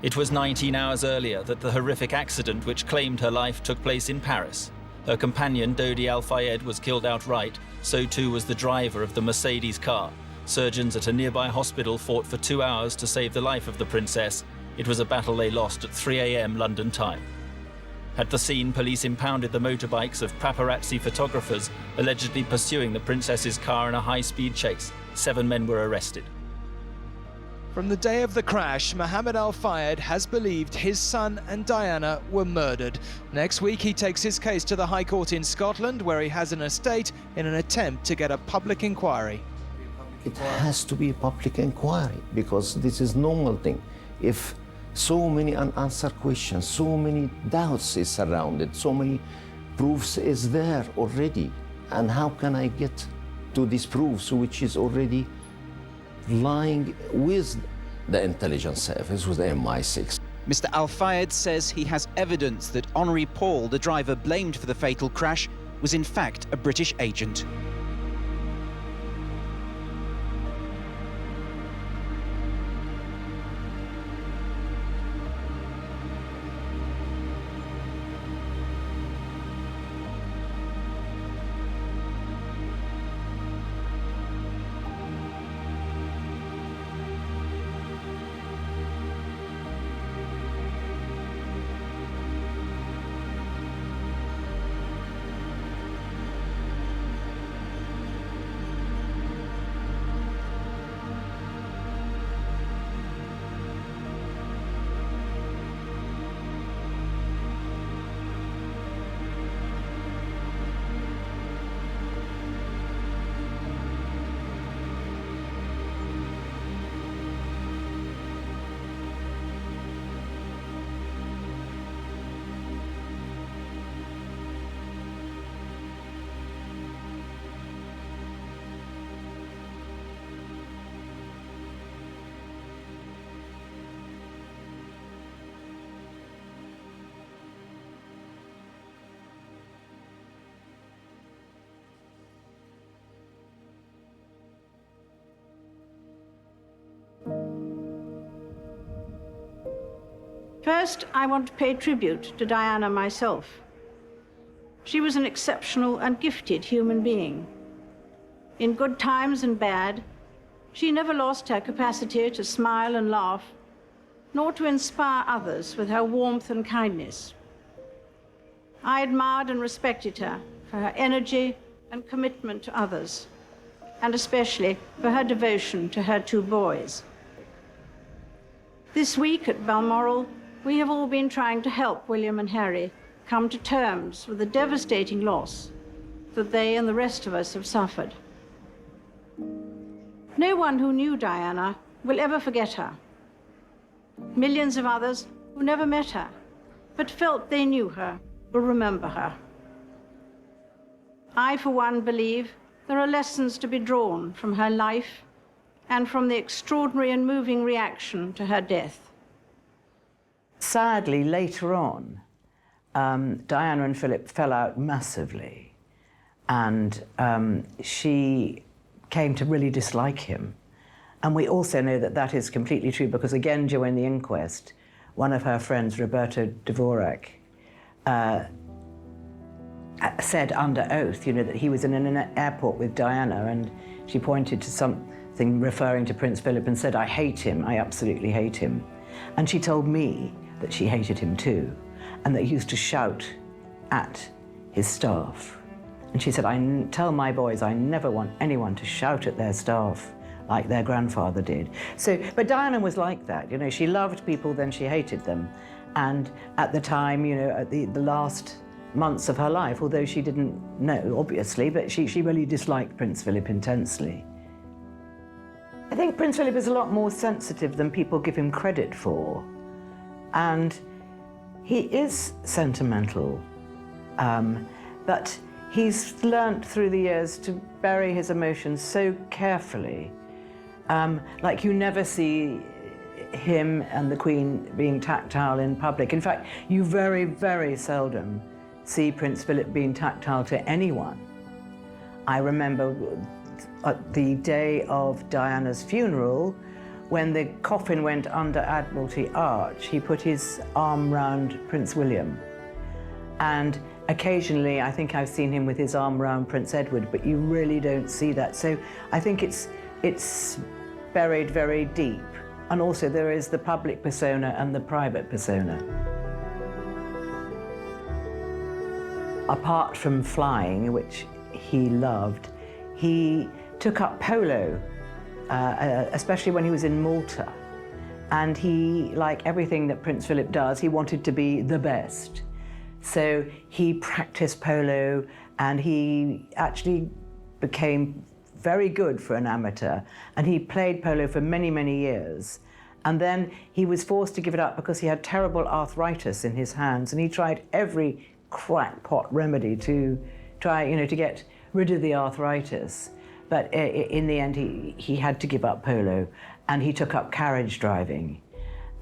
[SPEAKER 1] It was 19 hours earlier that the horrific accident which claimed her life took place in Paris. Her companion, Dodi Al-Fayed, was killed outright. So too was the driver of the Mercedes car. Surgeons at a nearby hospital fought for 2 hours to save the life of the princess. It was a battle they lost at 3 a.m. London time. At the scene, police impounded the motorbikes of paparazzi photographers allegedly pursuing the princess's car in a high-speed chase. 7 men were arrested.
[SPEAKER 4] From the day of the crash, Mohammed Al-Fayed has believed his son and Diana were murdered. Next week, he takes his case to the High Court in Scotland, where he has an estate in an attempt to get a public inquiry.
[SPEAKER 5] It has to be a public inquiry, because this is normal thing. If so many unanswered questions, so many doubts is surrounded, so many proofs is there already, and how can I get to these proofs which is already lying with the intelligence service, with the MI6.
[SPEAKER 7] Mr. Al-Fayed says he has evidence that Henri Paul, the driver blamed for the fatal crash, was in fact a British agent.
[SPEAKER 8] First, I want to pay tribute to Diana myself. She was an exceptional and gifted human being. In good times and bad, she never lost her capacity to smile and laugh, nor to inspire others with her warmth and kindness. I admired and respected her for her energy and commitment to others, and especially for her devotion to her 2 boys. This week at Balmoral, we have all been trying to help William and Harry come to terms with the devastating loss that they and the rest of us have suffered. No one who knew Diana will ever forget her. Millions of others who never met her, but felt they knew her, will remember her. I, for one, believe there are lessons to be drawn from her life and from the extraordinary and moving reaction to her death.
[SPEAKER 6] Sadly, later on, Diana and Philip fell out massively, and she came to really dislike him. And we also know that that is completely true, because again, during the inquest, one of her friends, Roberto Dvorak, said under oath, that he was in an airport with Diana, and she pointed to something referring to Prince Philip and said, "I hate him, I absolutely hate him." And she told me that she hated him too, and that he used to shout at his staff. And she said, tell my boys I never want anyone to shout at their staff like their grandfather did. So, but Diana was like that, you know, she loved people, then she hated them. And at the time, you know, at the last months of her life, although she didn't know, obviously, but she really disliked Prince Philip intensely. I think Prince Philip is a lot more sensitive than people give him credit for. And he is sentimental, but he's learnt through the years to bury his emotions so carefully. Like you never see him and the Queen being tactile in public. In fact, you very, very seldom see Prince Philip being tactile to anyone. I remember at the day of Diana's funeral, when the coffin went under Admiralty Arch, he put his arm round Prince William. And occasionally, I think I've seen him with his arm round Prince Edward, but you really don't see that. So I think it's buried very deep. And also there is the public persona and the private persona. Apart from flying, which he loved, he took up polo, especially when he was in Malta. And he, like everything that Prince Philip does, he wanted to be the best. So he practiced polo, and he actually became very good for an amateur, and he played polo for many, many years. And then he was forced to give it up because he had terrible arthritis in his hands, and he tried every crackpot remedy to try, you know, to get rid of the arthritis. But in the end, he had to give up polo, and he took up carriage driving.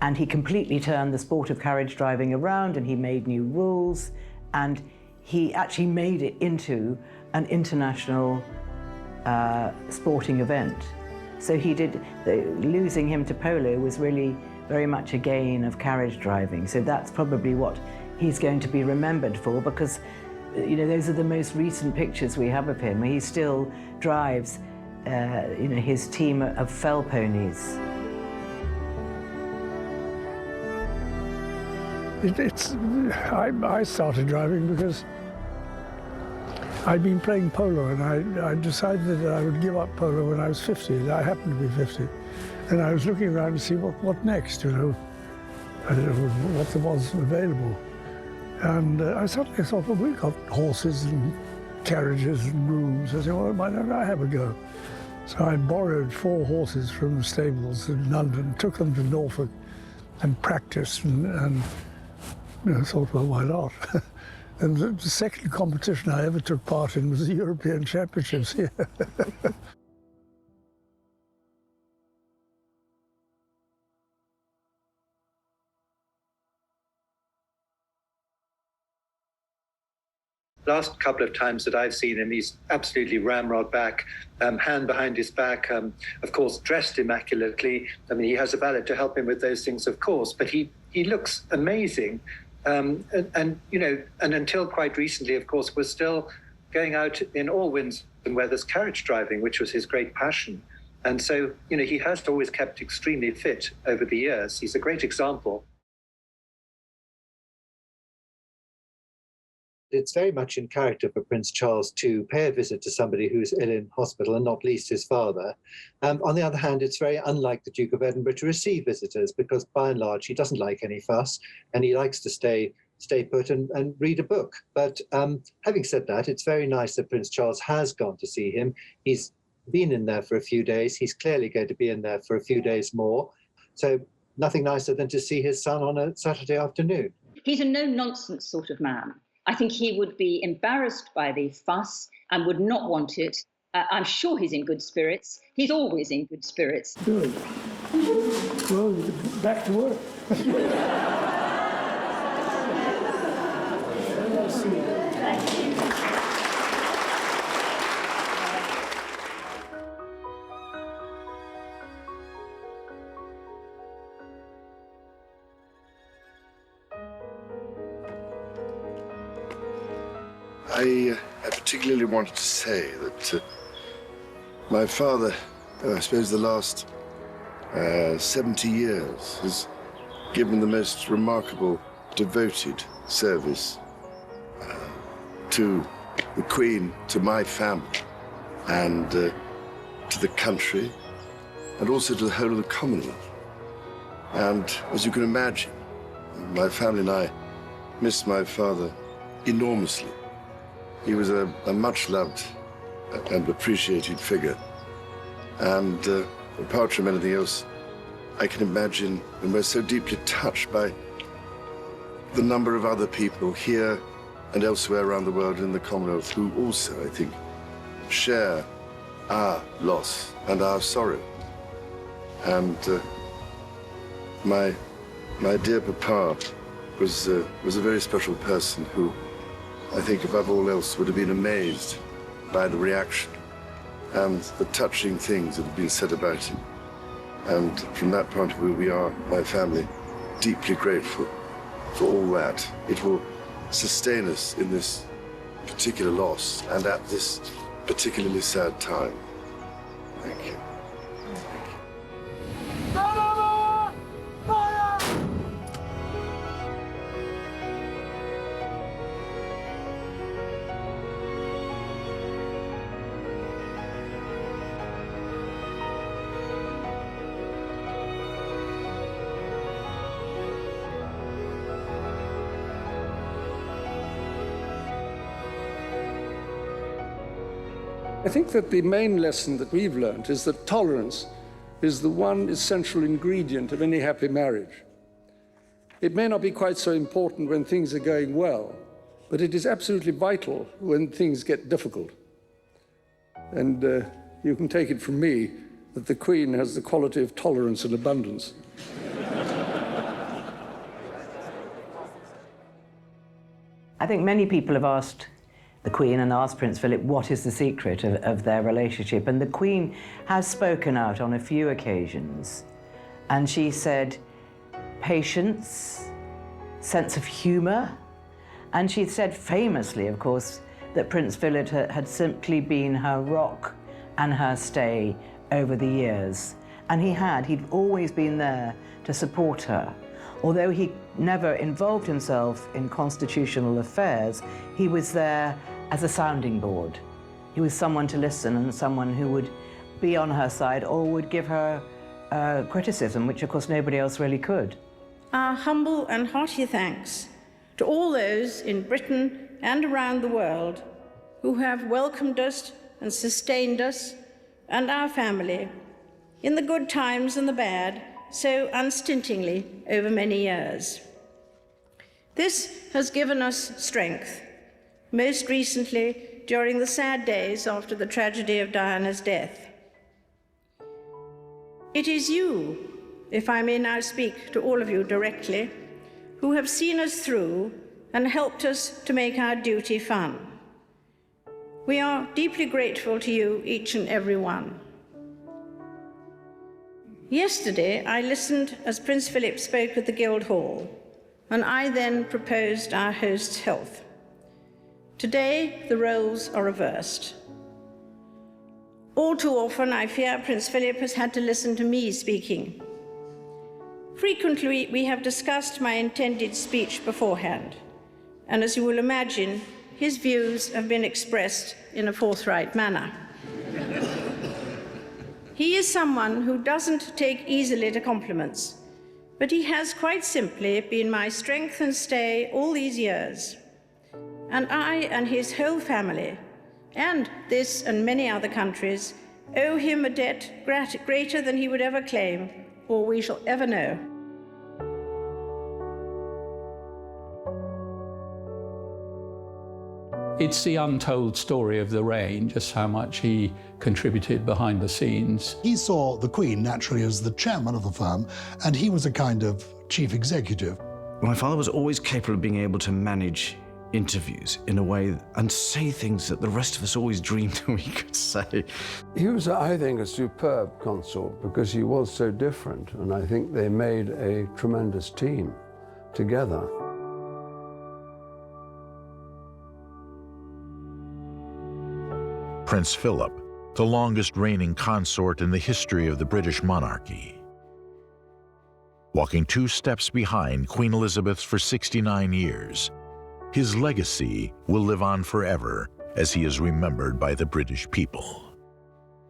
[SPEAKER 6] And he completely turned the sport of carriage driving around, and he made new rules, and he actually made it into an international sporting event. So he did, losing him to polo was really very much a gain of carriage driving. So that's probably what he's going to be remembered for, because you know, those are the most recent pictures we have of him. He still drives you know, his team of fell ponies.
[SPEAKER 9] I started driving because I'd been playing polo, and I decided that I would give up polo when I was 50. I happened to be 50. And I was looking around to see what next, you know, what there was available. And I suddenly thought, well, we've got horses and carriages and grooms. I said, well, why don't I have a go? So I borrowed 4 horses from the stables in London, took them to Norfolk and practiced, and you know, thought, well, why not? And the second competition I ever took part in was the European Championships here.
[SPEAKER 10] Last couple of times that I've seen him, he's absolutely ramrod back, hand behind his back, of course, dressed immaculately. I mean, he has a valet to help him with those things, of course, but he looks amazing. And you know, and until quite recently, of course, was still going out in all winds and weathers carriage driving, which was his great passion. And so, you know, he has always kept extremely fit over the years. He's a great example.
[SPEAKER 11] It's very much in character for Prince Charles to pay a visit to somebody who's ill in hospital, and not least his father. On the other hand, it's very unlike the Duke of Edinburgh to receive visitors, because by and large he doesn't like any fuss, and he likes to stay put and read a book. But having said that, it's very nice that Prince Charles has gone to see him. He's been in there for a few days. He's clearly going to be in there for a few days more. So nothing nicer than to see his son on a Saturday afternoon.
[SPEAKER 13] He's a no-nonsense sort of man. I think he would be embarrassed by the fuss and would not want it. I'm sure he's in good spirits. He's always in good spirits.
[SPEAKER 9] Good. Well, back to work.
[SPEAKER 14] I particularly wanted to say that my father, I suppose the last 70 years, has given the most remarkable, devoted service to the Queen to my family and to the country and also to the whole of the Commonwealth. And as you can imagine, my family and I miss my father enormously. He was a much-loved and appreciated figure. And apart from anything else, I can imagine, and we're so deeply touched by the number of other people here and elsewhere around the world in the Commonwealth who also, I think, share our loss and our sorrow. And my dear Papa was a very special person who, I think, above all else, would have been amazed by the reaction and the touching things that have been said about him. And from that point of view, we are, my family, deeply grateful for all that. It will sustain us in this particular loss and at this particularly sad time. Thank you.
[SPEAKER 9] I think that the main lesson that we've learned is that tolerance is the one essential ingredient of any happy marriage. It may not be quite so important when things are going well, but it is absolutely vital when things get difficult. And you can take it from me that the Queen has the quality of tolerance and abundance.
[SPEAKER 6] I think many people have asked the Queen and asked Prince Philip what is the secret of their relationship, and the Queen has spoken out on a few occasions, and she said patience, sense of humour, and she said famously, of course, that Prince Philip had simply been her rock and her stay over the years, and he'd always been there to support her. Although he never involved himself in constitutional affairs, he was there as a sounding board. He was someone to listen and someone who would be on her side or would give her criticism, which of course nobody else really could.
[SPEAKER 8] Our humble and hearty thanks to all those in Britain and around the world who have welcomed us and sustained us and our family in the good times and the bad so unstintingly over many years. This has given us strength, most recently during the sad days after the tragedy of Diana's death. It is you, if I may now speak to all of you directly, who have seen us through and helped us to make our duty fun. We are deeply grateful to you, each and every one. Yesterday, I listened as Prince Philip spoke at the Guildhall, and I then proposed our host's health. Today, the roles are reversed. All too often, I fear Prince Philip has had to listen to me speaking. Frequently, we have discussed my intended speech beforehand, and as you will imagine, his views have been expressed in a forthright manner. He is someone who doesn't take easily to compliments, but he has quite simply been my strength and stay all these years. And I and his whole family, and this and many other countries, owe him a debt greater than he would ever claim, or we shall ever know.
[SPEAKER 3] It's the untold story of the reign, just how much he contributed behind the scenes.
[SPEAKER 12] He saw the Queen naturally as the chairman of the firm, and he was a kind of chief executive.
[SPEAKER 15] My father was always capable of being able to manage interviews in a way and say things that the rest of us always dreamed we could say.
[SPEAKER 9] He was, I think, a superb consort because he was so different, and I think they made a tremendous team together.
[SPEAKER 2] Prince Philip, the longest reigning consort in the history of the British monarchy. Walking 2 steps behind Queen Elizabeth for 69 years, his legacy will live on forever as he is remembered by the British people.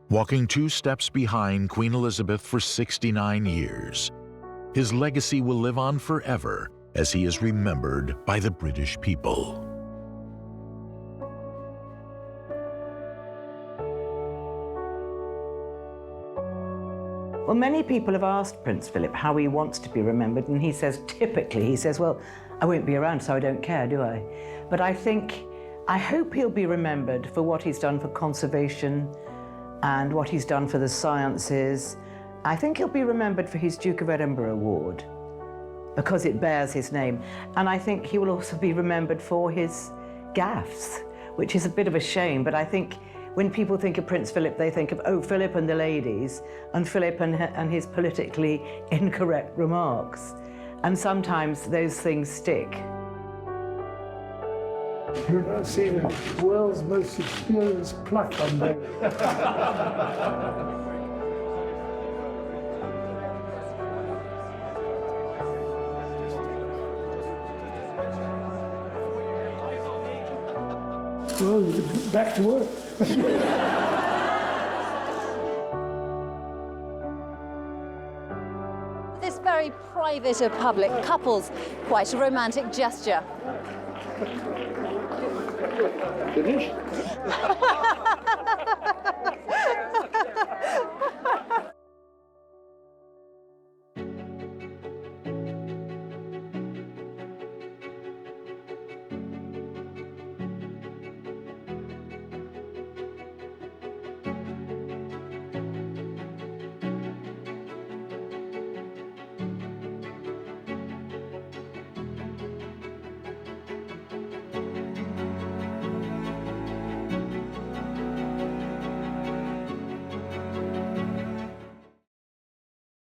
[SPEAKER 2] Walking 2 steps behind Queen Elizabeth for 69 years, his legacy will live on forever as he is remembered by the British people.
[SPEAKER 6] Well, many people have asked Prince Philip how he wants to be remembered, and he says, typically, well, I won't be around, so I don't care, do I? But I hope he'll be remembered for what he's done for conservation and what he's done for the sciences. I think he'll be remembered for his Duke of Edinburgh Award, because it bears his name. And I think he will also be remembered for his gaffes, which is a bit of a shame, but I think when people think of Prince Philip, they think of, oh, Philip and the ladies, and Philip and his politically incorrect remarks. And sometimes those things stick.
[SPEAKER 9] You've not seen the world's most experienced pluck on there. Well, back to work.
[SPEAKER 16] This very private of public couples, quite a romantic gesture.
[SPEAKER 9] Finished?